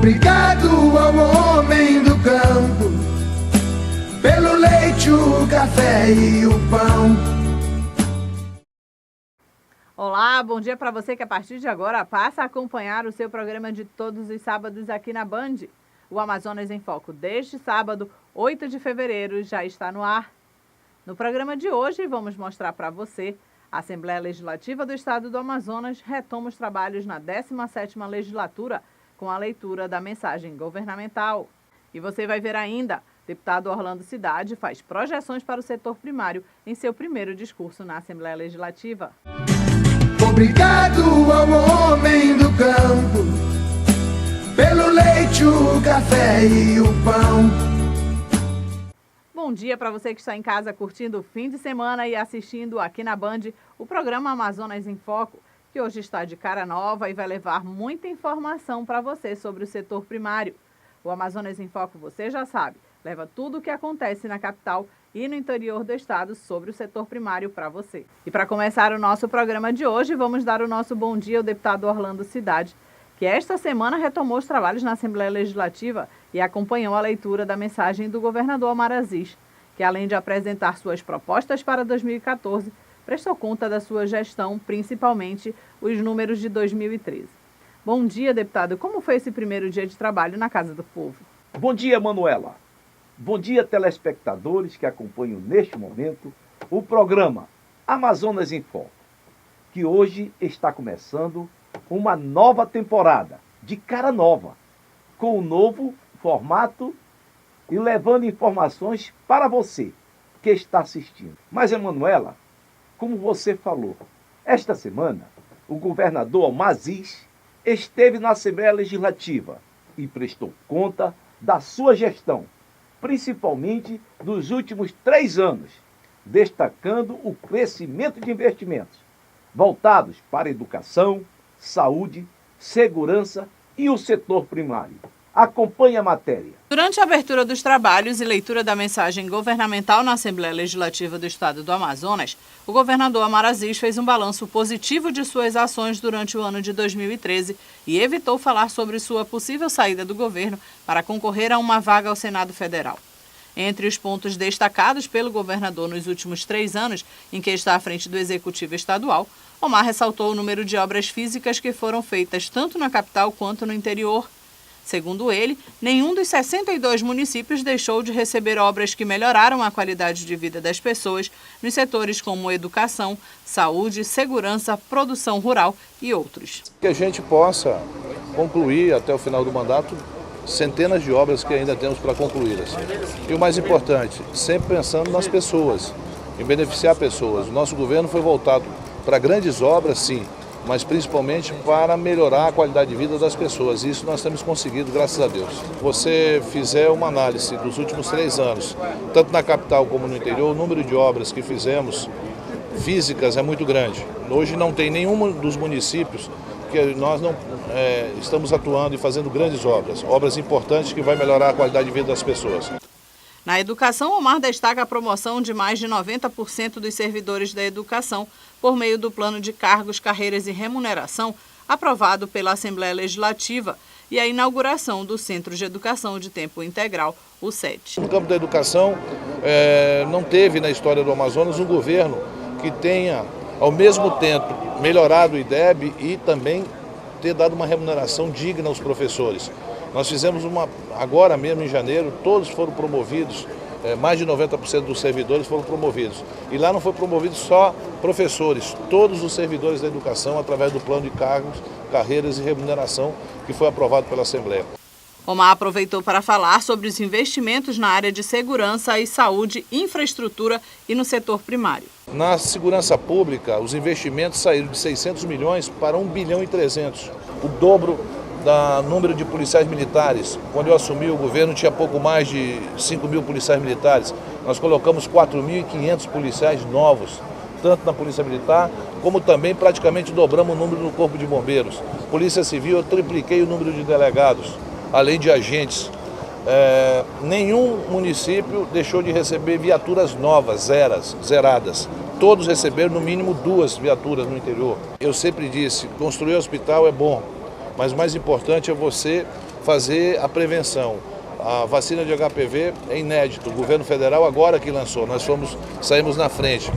Obrigado ao homem do campo, pelo leite, o café e o pão. Olá, bom dia para você que a partir de agora passa a acompanhar o seu programa de todos os sábados aqui na Band. O Amazonas em Foco deste sábado, 8 de fevereiro, já está no ar. No programa de hoje, vamos mostrar para você a Assembleia Legislativa do Estado do Amazonas retoma os trabalhos na 17ª Legislatura com a leitura da mensagem governamental. E você vai ver ainda, deputado Orlando Cidade faz projeções para o setor primário em seu primeiro discurso na Assembleia Legislativa. Obrigado ao homem do campo, pelo leite, o café e o pão. Bom dia para você que está em casa curtindo o fim de semana e assistindo aqui na Band o programa Amazonas em Foco, que hoje está de cara nova e vai levar muita informação para você sobre o setor primário. O Amazonas em Foco, você já sabe, leva tudo o que acontece na capital e no interior do estado sobre o setor primário para você. E para começar o nosso programa de hoje, vamos dar o nosso bom dia ao deputado Orlando Cidade, que esta semana retomou os trabalhos na Assembleia Legislativa e acompanhou a leitura da mensagem do governador Omar Aziz, que além de apresentar suas propostas para 2014, prestou conta da sua gestão, principalmente os números de 2013. Bom dia, deputado. Como foi esse primeiro dia de trabalho na Casa do Povo? Bom dia, Manuela. Bom dia, telespectadores que acompanham neste momento o programa Amazonas em Foco, que hoje está começando uma nova temporada, de cara nova, com um novo formato e levando informações para você que está assistindo. Mas, Emanuela, como você falou, esta semana o governador Omar Aziz esteve na Assembleia Legislativa e prestou conta da sua gestão, principalmente dos últimos 3 anos, destacando o crescimento de investimentos voltados para educação, saúde, segurança e o setor primário. Acompanhe a matéria. Durante a abertura dos trabalhos e leitura da mensagem governamental na Assembleia Legislativa do Estado do Amazonas, o governador Omar Aziz fez um balanço positivo de suas ações durante o ano de 2013 e evitou falar sobre sua possível saída do governo para concorrer a uma vaga ao Senado Federal. Entre os pontos destacados pelo governador nos últimos 3 anos, em que está à frente do Executivo Estadual, Omar ressaltou o número de obras físicas que foram feitas tanto na capital quanto no interior. Segundo ele, nenhum dos 62 municípios deixou de receber obras que melhoraram a qualidade de vida das pessoas nos setores como educação, saúde, segurança, produção rural e outros. Que a gente possa concluir até o final do mandato centenas de obras que ainda temos para concluí-las. E o mais importante, sempre pensando nas pessoas, em beneficiar pessoas. O nosso governo foi voltado para grandes obras, sim, mas principalmente para melhorar a qualidade de vida das pessoas. Isso nós temos conseguido, graças a Deus. Se você fizer uma análise dos últimos 3 anos, tanto na capital como no interior, o número de obras que fizemos físicas é muito grande. Hoje não tem nenhum dos municípios que nós não estamos atuando e fazendo grandes obras, obras importantes que vai melhorar a qualidade de vida das pessoas. Na educação, Omar destaca a promoção de mais de 90% dos servidores da educação por meio do Plano de Cargos, Carreiras e Remuneração, aprovado pela Assembleia Legislativa, e a inauguração do Centro de Educação de Tempo Integral, o CET. No campo da educação, não teve na história do Amazonas um governo que tenha, ao mesmo tempo, melhorado o IDEB e também ter dado uma remuneração digna aos professores. Nós fizemos agora mesmo em janeiro, todos foram promovidos, mais de 90% dos servidores foram promovidos. E lá não foi promovido só professores, todos os servidores da educação através do Plano de Cargos, Carreiras e Remuneração que foi aprovado pela Assembleia. Omar aproveitou para falar sobre os investimentos na área de segurança e saúde, infraestrutura e no setor primário. Na segurança pública, os investimentos saíram de 600 milhões para 1 bilhão e 300, o dobro do número de policiais militares. Quando eu assumi o governo tinha pouco mais de 5 mil policiais militares. Nós colocamos 4.500 policiais novos, tanto na Polícia Militar, como também praticamente dobramos o número no Corpo de Bombeiros. Polícia Civil, eu tripliquei o número de delegados, além de agentes. Nenhum município deixou de receber viaturas novas, zeradas. Todos receberam no mínimo 2 viaturas no interior. Eu sempre disse, construir hospital é bom, mas o mais importante é você fazer a prevenção. A vacina de HPV é inédito, o governo federal agora que lançou, saímos na frente.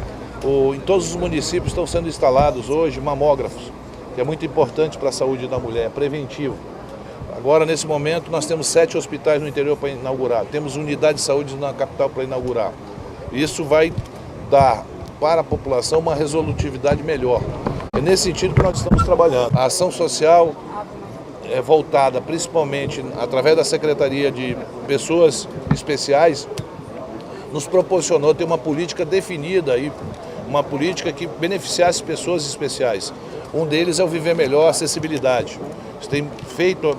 Em todos os municípios estão sendo instalados hoje mamógrafos, que é muito importante para a saúde da mulher, é preventivo. Agora, nesse momento, nós temos 7 hospitais no interior para inaugurar, temos unidade de saúde na capital para inaugurar. Isso vai dar para a população uma resolutividade melhor. É nesse sentido que nós estamos trabalhando. A ação social é voltada principalmente através da Secretaria de Pessoas Especiais, nos proporcionou ter uma política definida, uma política que beneficiasse pessoas especiais. Um deles é o Viver Melhor, acessibilidade. Isso tem feito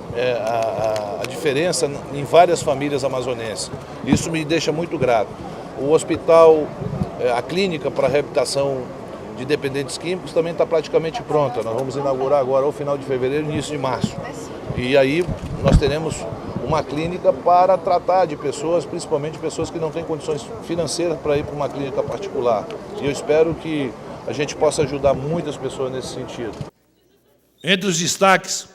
a diferença em várias famílias amazonenses. Isso me deixa muito grato. O hospital, a clínica para reabilitação de dependentes químicos também está praticamente pronta. Nós vamos inaugurar agora ao final de fevereiro, início de março. E aí nós teremos uma clínica para tratar de pessoas, principalmente pessoas que não têm condições financeiras para ir para uma clínica particular. E eu espero que a gente possa ajudar muitas pessoas nesse sentido. Entre os destaques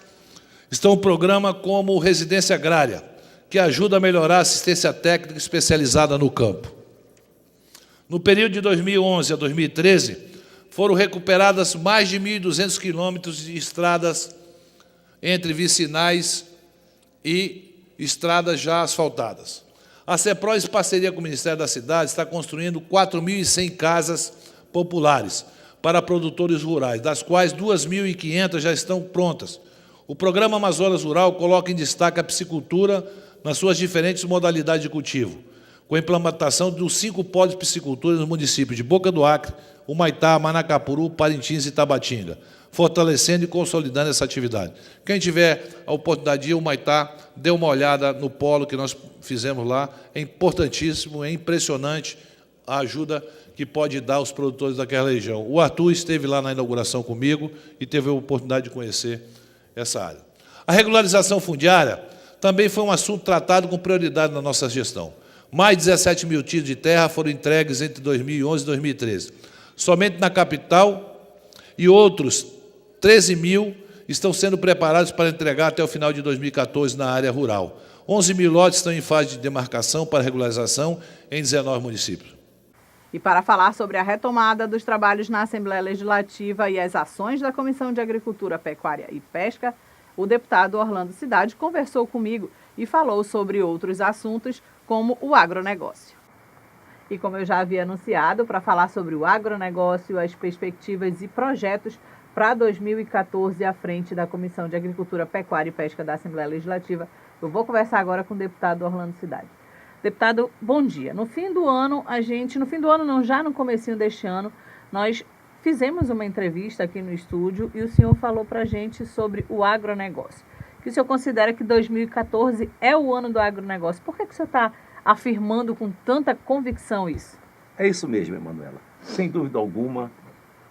estão o programa como Residência Agrária, que ajuda a melhorar a assistência técnica especializada no campo. No período de 2011 a 2013, foram recuperadas mais de 1.200 quilômetros de estradas entre vicinais e estradas já asfaltadas. A CEPROS, em parceria com o Ministério da Cidade, está construindo 4.100 casas populares para produtores rurais, das quais 2.500 já estão prontas. O Programa Amazonas Rural coloca em destaque a piscicultura nas suas diferentes modalidades de cultivo, com a implementação dos 5 polos de piscicultura nos municípios de Boca do Acre, Humaitá, Manacapuru, Parintins e Tabatinga, fortalecendo e consolidando essa atividade. Quem tiver a oportunidade de ir ao Humaitá, dê uma olhada no polo que nós fizemos lá, é importantíssimo, é impressionante a ajuda que pode dar aos produtores daquela região. O Arthur esteve lá na inauguração comigo e teve a oportunidade de conhecer essa área. A regularização fundiária também foi um assunto tratado com prioridade na nossa gestão. Mais de 17 mil títulos de terra foram entregues entre 2011 e 2013. Somente na capital, e outros 13 mil estão sendo preparados para entregar até o final de 2014 na área rural. 11 mil lotes estão em fase de demarcação para regularização em 19 municípios. E para falar sobre a retomada dos trabalhos na Assembleia Legislativa e as ações da Comissão de Agricultura, Pecuária e Pesca, o deputado Orlando Cidade conversou comigo e falou sobre outros assuntos, como o agronegócio. E como eu já havia anunciado, para falar sobre o agronegócio, as perspectivas e projetos para 2014 à frente da Comissão de Agricultura, Pecuária e Pesca da Assembleia Legislativa, eu vou conversar agora com o deputado Orlando Cidade. Deputado, bom dia. No fim do ano, já no comecinho deste ano, nós fizemos uma entrevista aqui no estúdio e o senhor falou para a gente sobre o agronegócio. Que o senhor considera que 2014 é o ano do agronegócio. Por que o senhor está afirmando com tanta convicção isso? É isso mesmo, Emanuela. Sem dúvida alguma,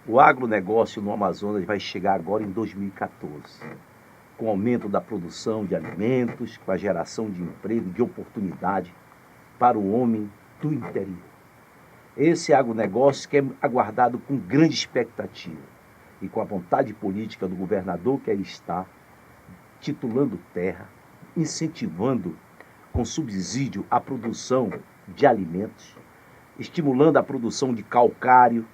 o agronegócio no Amazonas vai chegar agora em 2014, com o aumento da produção de alimentos, com a geração de emprego, de oportunidade para o homem do interior. Esse agronegócio que é aguardado com grande expectativa e com a vontade política do governador que aí está, titulando terra, incentivando com subsídio a produção de alimentos, estimulando a produção de calcário,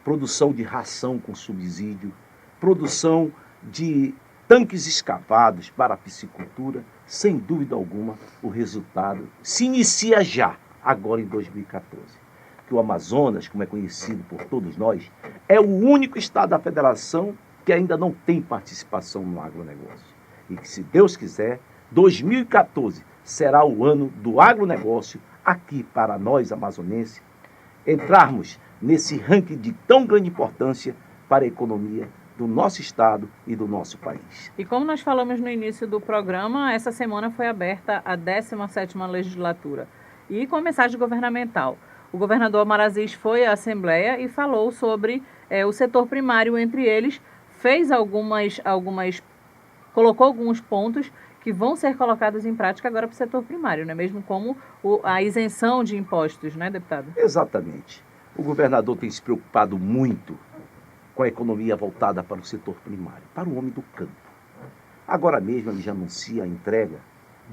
produção de ração com subsídio, produção de tanques escavados para a piscicultura. Sem dúvida alguma, o resultado se inicia já, agora em 2014. Que o Amazonas, como é conhecido por todos nós, é o único estado da federação que ainda não tem participação no agronegócio. E que, se Deus quiser, 2014 será o ano do agronegócio aqui para nós, amazonenses, entrarmos nesse ranking de tão grande importância para a economia do nosso estado e do nosso país. E como nós falamos no início do programa, essa semana foi aberta a 17ª legislatura. E com a mensagem governamental. O governador Omar Aziz foi à Assembleia e falou sobre o setor primário, entre eles, colocou alguns pontos que vão ser colocados em prática agora para o setor primário, não é mesmo? Como a isenção de impostos, né, deputado? Exatamente. O governador tem se preocupado muito com a economia voltada para o setor primário, para o homem do campo. Agora mesmo ele já anuncia a entrega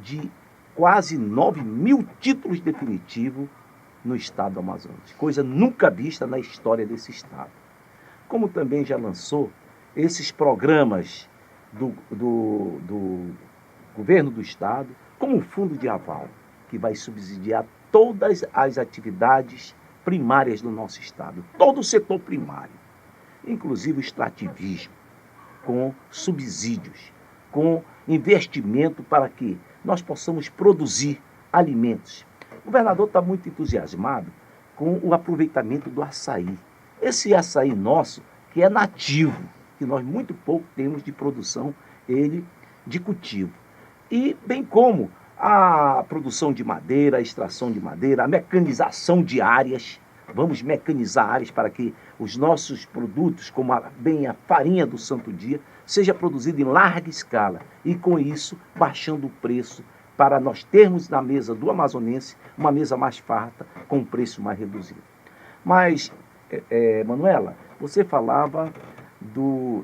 de quase 9.000 títulos definitivos no estado do Amazonas, coisa nunca vista na história desse estado. Como também já lançou esses programas do governo do estado, como o Fundo de Aval, que vai subsidiar todas as atividades primárias do nosso estado, todo o setor primário, inclusive o extrativismo, com subsídios, com investimento para que nós possamos produzir alimentos. O governador está muito entusiasmado com o aproveitamento do açaí. Esse açaí nosso, que é nativo, que nós muito pouco temos de produção, ele de cultivo. E bem como a produção de madeira, a extração de madeira, a mecanização de áreas. Vamos mecanizar áreas para que os nossos produtos, como a farinha do Santo Dia, seja produzida em larga escala e, com isso, baixando o preço para nós termos na mesa do amazonense uma mesa mais farta, com um preço mais reduzido. Mas, Manuela, você falava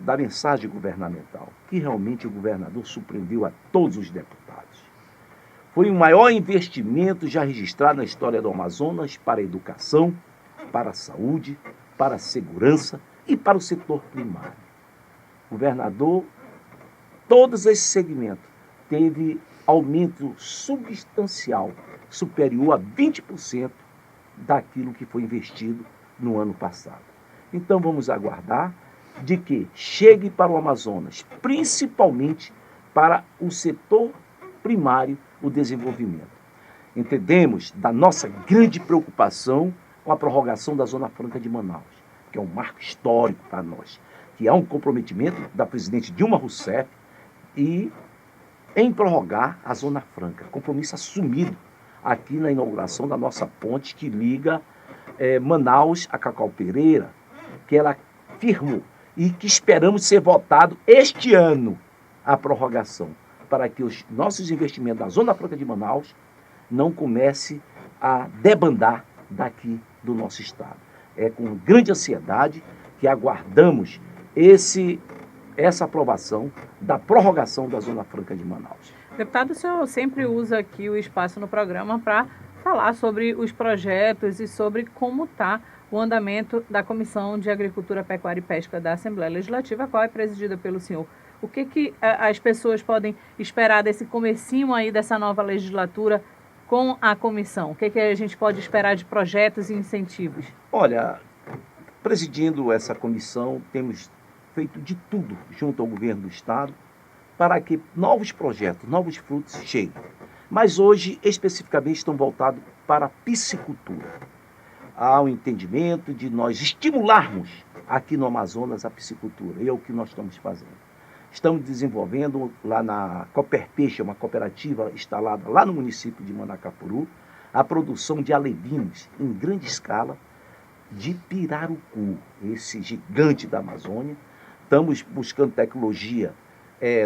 da mensagem governamental, que realmente o governador surpreendeu a todos os deputados. Foi o maior investimento já registrado na história do Amazonas para a educação, para a saúde, para a segurança e para o setor primário. O governador, todos esses segmentos, teve aumento substancial, superior a 20% daquilo que foi investido no ano passado. Então vamos aguardar de que chegue para o Amazonas, principalmente para o setor primário, o desenvolvimento. Entendemos da nossa grande preocupação com a prorrogação da Zona Franca de Manaus, que é um marco histórico para nós, que é um comprometimento da presidente Dilma Rousseff em prorrogar a Zona Franca, compromisso assumido aqui na inauguração da nossa ponte que liga Manaus a Cacau Pereira, que ela firmou e que esperamos ser votado este ano a prorrogação, para que os nossos investimentos na Zona Franca de Manaus não comecem a debandar daqui do nosso estado. É com grande ansiedade que aguardamos essa aprovação da prorrogação da Zona Franca de Manaus. Deputado, o senhor sempre usa aqui o espaço no programa para falar sobre os projetos e sobre como está o andamento da Comissão de Agricultura, Pecuária e Pesca da Assembleia Legislativa, a qual é presidida pelo senhor. O que as pessoas podem esperar desse comecinho aí dessa nova legislatura com a comissão? O que a gente pode esperar de projetos e incentivos? Olha, presidindo essa comissão, temos feito de tudo junto ao governo do estado para que novos projetos, novos frutos cheguem. Mas hoje, especificamente, estão voltados para a piscicultura. Há um entendimento de nós estimularmos aqui no Amazonas a piscicultura, e é o que nós estamos fazendo. Estamos desenvolvendo lá na Coperpeixe, uma cooperativa instalada lá no município de Manacapuru, a produção de alevinos em grande escala de pirarucu, esse gigante da Amazônia. Estamos buscando tecnologia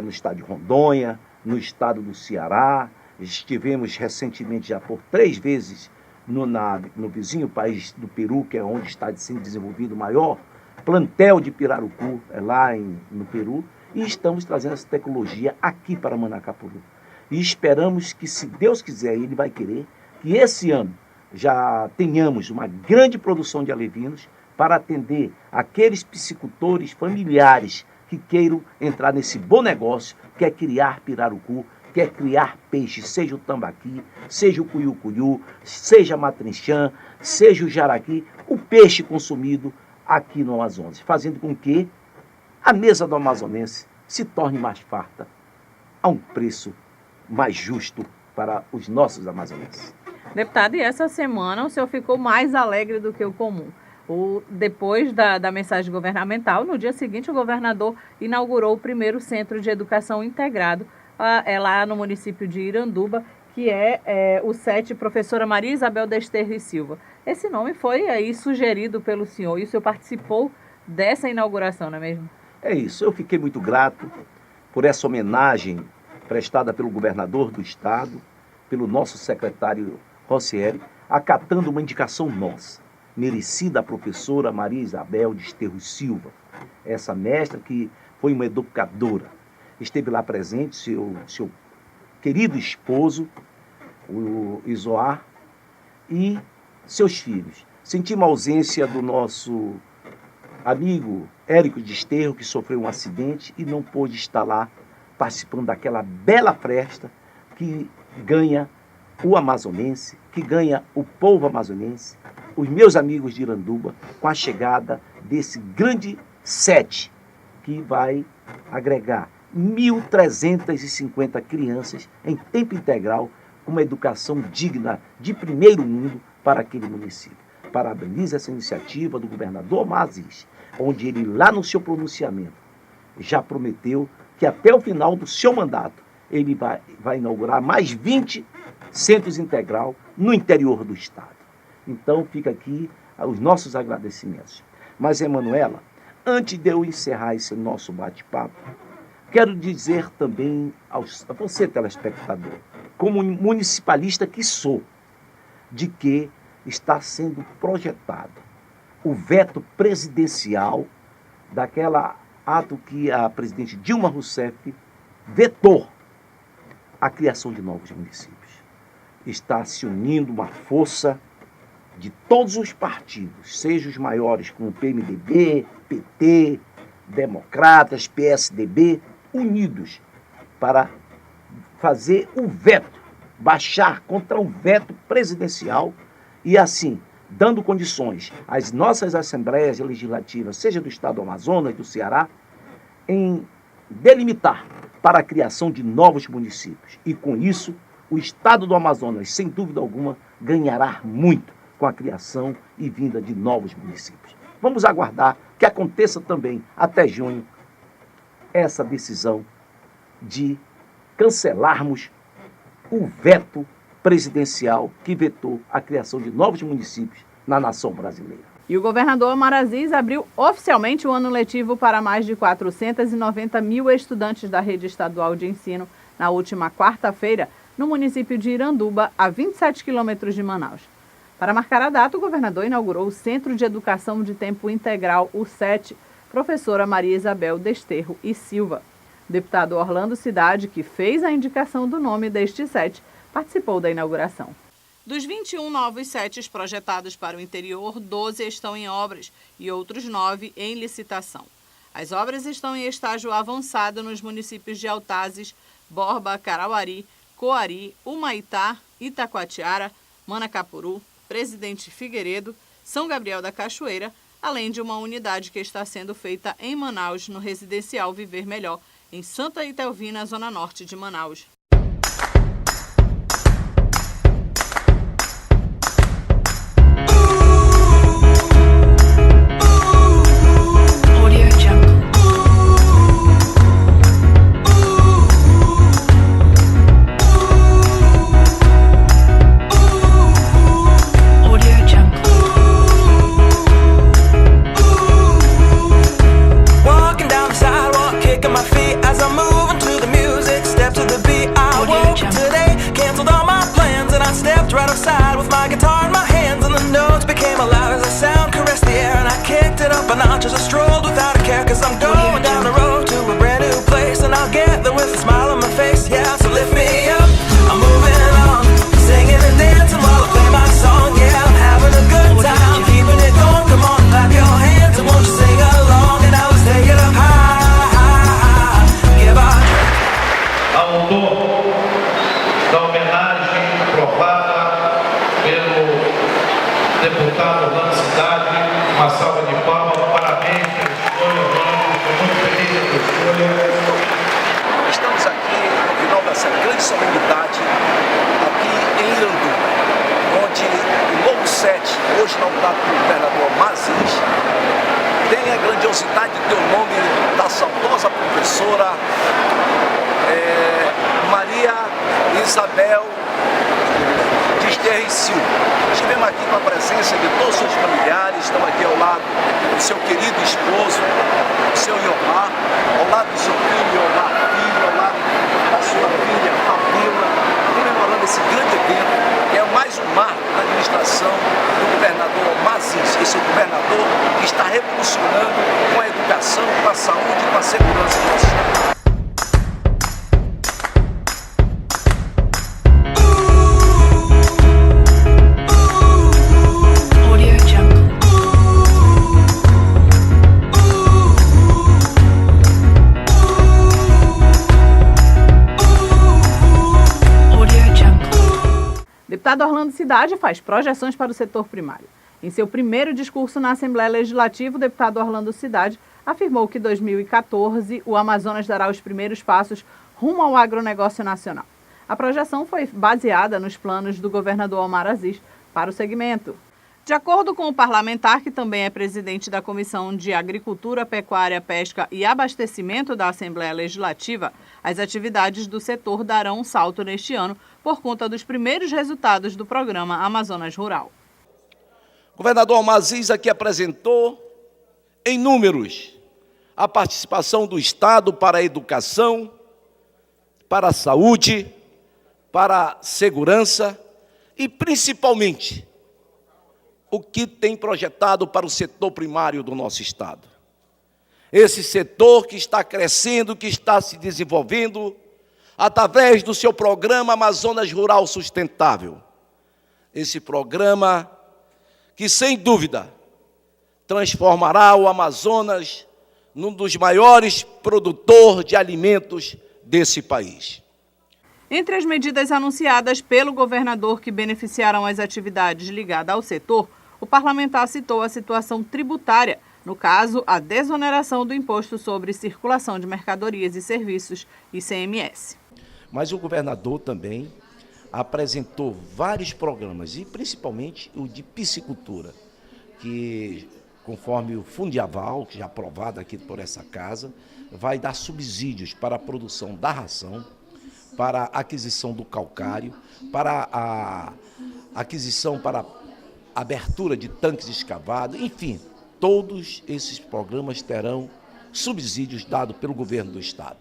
no estado de Rondônia, no estado do Ceará. Estivemos recentemente já por 3 vezes no vizinho país do Peru, que é onde está sendo desenvolvido o maior plantel de pirarucu, lá no Peru. E estamos trazendo essa tecnologia aqui para Manacapuru. E esperamos que, se Deus quiser, Ele vai querer, que esse ano já tenhamos uma grande produção de alevinos para atender aqueles piscicultores familiares que queiram entrar nesse bom negócio, que é criar pirarucu, que é criar peixe, seja o tambaqui, seja o cuiucuiu, seja a matrinchã, seja o jaraqui, o peixe consumido aqui no Amazonas, fazendo com que a mesa do amazonense se torne mais farta, a um preço mais justo para os nossos amazonenses. Deputado, e essa semana o senhor ficou mais alegre do que o comum. Depois da mensagem governamental, no dia seguinte o governador inaugurou o primeiro centro de educação integrado lá no município de Iranduba, que é o SET Professora Maria Isabel Desterro Silva. Esse nome foi aí sugerido pelo senhor e o senhor participou dessa inauguração, não é mesmo? É isso, eu fiquei muito grato por essa homenagem prestada pelo governador do estado, pelo nosso secretário Rossieri, acatando uma indicação nossa, merecida a professora Maria Isabel Desterro Silva, essa mestra que foi uma educadora. Esteve lá presente, querido esposo, o Isoar, e seus filhos. Sentimos a ausência do nosso amigo Érico Desterro, que sofreu um acidente e não pôde estar lá participando daquela bela festa que ganha o amazonense, que ganha o povo amazonense, os meus amigos de Iranduba, com a chegada desse grande set que vai agregar 1.350 crianças em tempo integral, uma educação digna de primeiro mundo para aquele município. Parabenizo essa iniciativa do governador Omar Aziz, onde ele, lá no seu pronunciamento, já prometeu que até o final do seu mandato ele vai inaugurar mais 20 centros integral no interior do estado. Então fica aqui os nossos agradecimentos. Mas, Emanuela, antes de eu encerrar esse nosso bate-papo, quero dizer também a você, telespectador, como municipalista que sou, de que está sendo projetado o veto presidencial daquela ato que a presidente Dilma Rousseff vetou a criação de novos municípios. Está se unindo uma força de todos os partidos, sejam os maiores como PMDB, PT, Democratas, PSDB, unidos para fazer o veto, baixar contra o veto presidencial e assim, dando condições às nossas assembleias legislativas, seja do estado do Amazonas, do Ceará, em delimitar para a criação de novos municípios. E com isso, o estado do Amazonas, sem dúvida alguma, ganhará muito com a criação e vinda de novos municípios. Vamos aguardar que aconteça também, até junho, essa decisão de cancelarmos o veto presidencial que vetou a criação de novos municípios na nação brasileira. E o governador Omar Aziz abriu oficialmente o ano letivo para mais de 490 mil estudantes da rede estadual de ensino na última quarta-feira, no município de Iranduba, a 27 quilômetros de Manaus. Para marcar a data, o governador inaugurou o Centro de Educação de Tempo Integral, o CET, professora Maria Isabel Desterro e Silva. O deputado Orlando Cidade, que fez a indicação do nome deste CET, participou da inauguração. Dos 21 novos CETs projetados para o interior, 12 estão em obras e outros 9 em licitação. As obras estão em estágio avançado nos municípios de Altazes, Borba, Carauari, Coari, Humaitá, Itacoatiara, Manacapuru, Presidente Figueiredo, São Gabriel da Cachoeira, além de uma unidade que está sendo feita em Manaus, no residencial Viver Melhor, em Santa Itelvina, zona norte de Manaus. Just I strolled without a care, cause I'm going down the road to a brand new place, and I'll get there with a smile on my face, yeah, so lift me up, I'm moving on, singing and dancing while I play my song, yeah, I'm having a good time, keeping it going, come on, clap your hands, and won't you sing along, and now let's take it up high, high, high, give our... Autor da homenagem aprovada pelo deputado Orlando Cidade, uma salva de palmas. Estamos aqui no final dessa grande solenidade aqui em Iranduba, onde o novo CET, hoje inaugurado pelo governador Omar Aziz, tem a grandiosidade de ter o nome da saudosa professora Maria Isabel Desterro e Silva. Estivemos aqui com a presença de todos os seus familiares, estamos aqui ao lado do seu querido esposo, o seu Iomar, ao lado do seu filho Iomar Filho, ao lado da sua filha Fabiola, comemorando esse grande evento, que é mais um marco da administração do governador Omar Aziz, esse governador que está revolucionando com a educação, com a saúde e com a segurança do nosso estado. deputado Orlando Cidade faz projeções para o setor primário. Em seu primeiro discurso na Assembleia Legislativa, o deputado Orlando Cidade afirmou que em 2014 o Amazonas dará os primeiros passos rumo ao agronegócio nacional. A projeção foi baseada nos planos do governador Omar Aziz para o segmento. De acordo com o parlamentar, que também é presidente da Comissão de Agricultura, Pecuária, Pesca e Abastecimento da Assembleia Legislativa, as atividades do setor darão um salto neste ano por conta dos primeiros resultados do programa Amazonas Rural. O governador Omar Aziz aqui apresentou em números a participação do Estado para a educação, para a saúde, para a segurança e, principalmente, o que tem projetado para o setor primário do nosso Estado. Esse setor que está crescendo, que está se desenvolvendo, através do seu programa Amazonas Rural Sustentável. Esse programa que, sem dúvida, transformará o Amazonas num dos maiores produtores de alimentos desse país. Entre as medidas anunciadas pelo governador que beneficiarão as atividades ligadas ao setor, o parlamentar citou a situação tributária, no caso, a desoneração do Imposto sobre Circulação de Mercadorias e Serviços, ICMS. Mas o governador também apresentou vários programas, e principalmente o de piscicultura, que, conforme o Fundiaval, que já é aprovado aqui por essa casa, vai dar subsídios para a produção da ração, para a aquisição do calcário, para a aquisição, para a abertura de tanques escavados, enfim, todos esses programas terão subsídios dados pelo governo do Estado.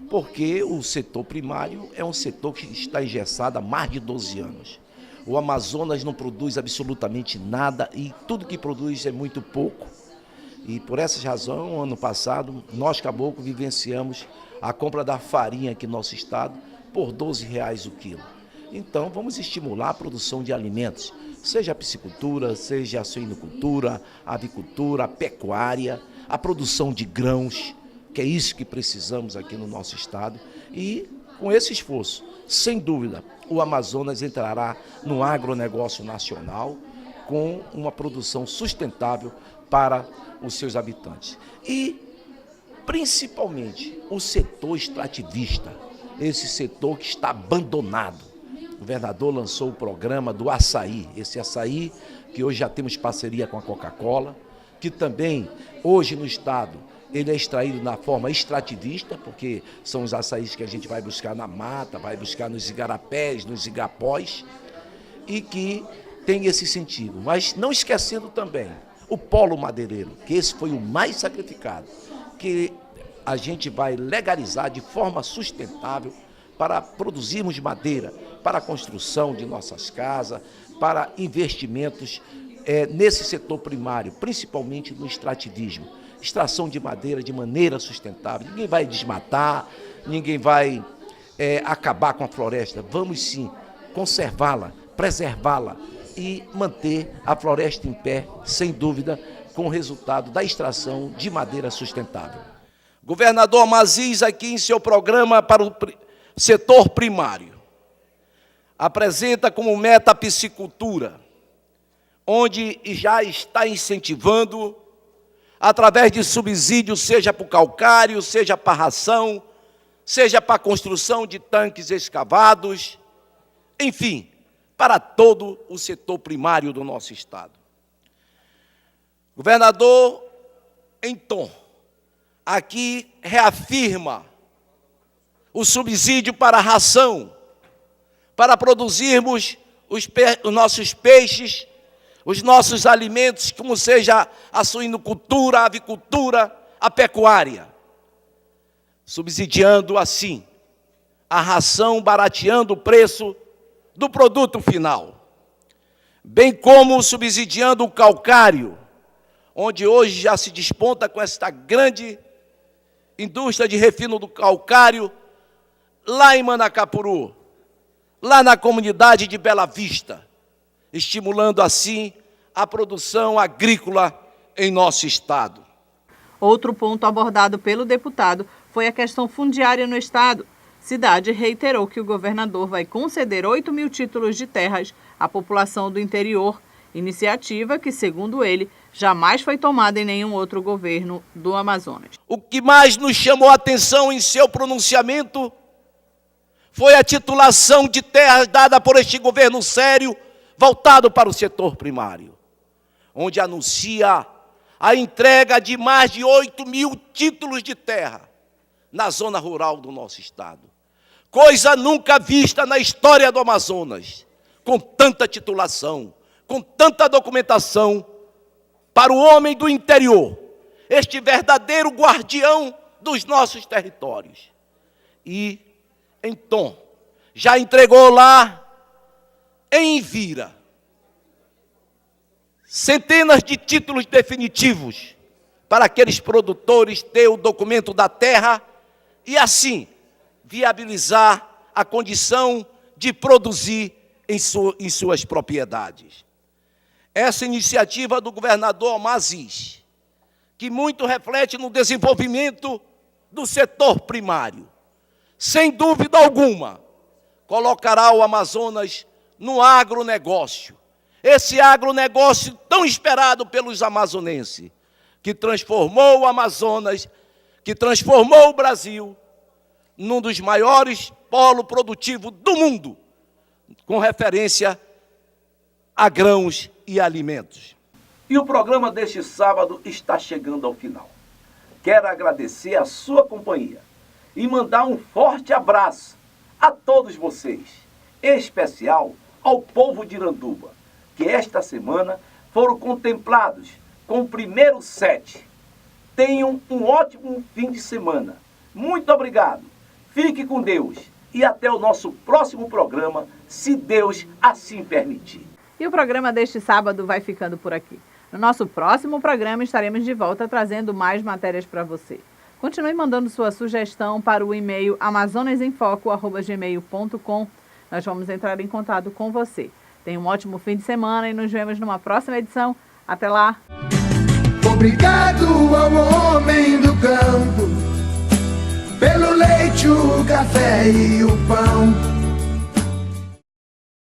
Porque o setor primário é um setor que está engessado há mais de 12 anos. O Amazonas não produz absolutamente nada e tudo que produz é muito pouco. E por essa razão, ano passado, nós, caboclos, vivenciamos a compra da farinha aqui no nosso estado por R$12 o quilo. Então, vamos estimular a produção de alimentos, seja a piscicultura, seja a suinocultura, a avicultura, a pecuária, a produção de grãos, que é isso que precisamos aqui no nosso estado. E, com esse esforço, sem dúvida, o Amazonas entrará no agronegócio nacional com uma produção sustentável para os seus habitantes. E, principalmente, o setor extrativista, esse setor que está abandonado. O governador lançou o programa do açaí, esse açaí que hoje já temos parceria com a Coca-Cola, que também, hoje no estado, ele é extraído na forma extrativista, porque são os açaís que a gente vai buscar na mata, vai buscar nos igarapés, nos igapós, e que tem esse sentido. Mas não esquecendo também o polo madeireiro, que esse foi o mais sacrificado, que a gente vai legalizar de forma sustentável para produzirmos madeira, para a construção de nossas casas, para investimentos nesse setor primário, principalmente no extrativismo. Extração de madeira de maneira sustentável. Ninguém vai desmatar, ninguém vai acabar com a floresta. Vamos sim conservá-la, preservá-la e manter a floresta em pé, sem dúvida, com o resultado da extração de madeira sustentável. Governador Omar Aziz, aqui em seu programa para o setor primário, apresenta como meta a piscicultura, onde já está incentivando através de subsídios, seja para o calcário, seja para a ração, seja para a construção de tanques escavados, enfim, para todo o setor primário do nosso estado. Governador, então, aqui reafirma o subsídio para a ração, para produzirmos os nossos peixes, os nossos alimentos, como seja a suinocultura, a avicultura, a pecuária, subsidiando assim a ração, barateando o preço do produto final, bem como subsidiando o calcário, onde hoje já se desponta com esta grande indústria de refino do calcário, lá em Manacapuru, lá na comunidade de Bela Vista, estimulando assim a produção agrícola em nosso estado. Outro ponto abordado pelo deputado foi a questão fundiária no estado. Cidade reiterou que o governador vai conceder 8.000 títulos de terras à população do interior, iniciativa que, segundo ele, jamais foi tomada em nenhum outro governo do Amazonas. O que mais nos chamou a atenção em seu pronunciamento foi a titulação de terras dada por este governo sério, voltado para o setor primário, onde anuncia a entrega de mais de 8.000 títulos de terra na zona rural do nosso estado. Coisa nunca vista na história do Amazonas, com tanta titulação, com tanta documentação, para o homem do interior, este verdadeiro guardião dos nossos territórios. E, então, já entregou lá, em Envira, centenas de títulos definitivos para aqueles produtores ter o documento da terra e, assim, viabilizar a condição de produzir em suas propriedades. Essa iniciativa do governador Mazis, que muito reflete no desenvolvimento do setor primário, sem dúvida alguma, colocará o Amazonas no agronegócio. Esse agronegócio tão esperado pelos amazonenses, que transformou o Amazonas, que transformou o Brasil num dos maiores polos produtivos do mundo, com referência a grãos e alimentos. E o programa deste sábado está chegando ao final. Quero agradecer a sua companhia e mandar um forte abraço a todos vocês, em especial ao povo de Iranduba, que esta semana foram contemplados com o primeiro set. Tenham um ótimo fim de semana. Muito obrigado. Fique com Deus e até o nosso próximo programa, se Deus assim permitir. E o programa deste sábado vai ficando por aqui. No nosso próximo programa estaremos de volta trazendo mais matérias para você. Continue mandando sua sugestão para o e-mail amazonasemfoco@gmail.com. Nós vamos entrar em contato com você. Tenha um ótimo fim de semana e nos vemos numa próxima edição. Até lá! Obrigado ao homem do campo, pelo leite, o café e o pão.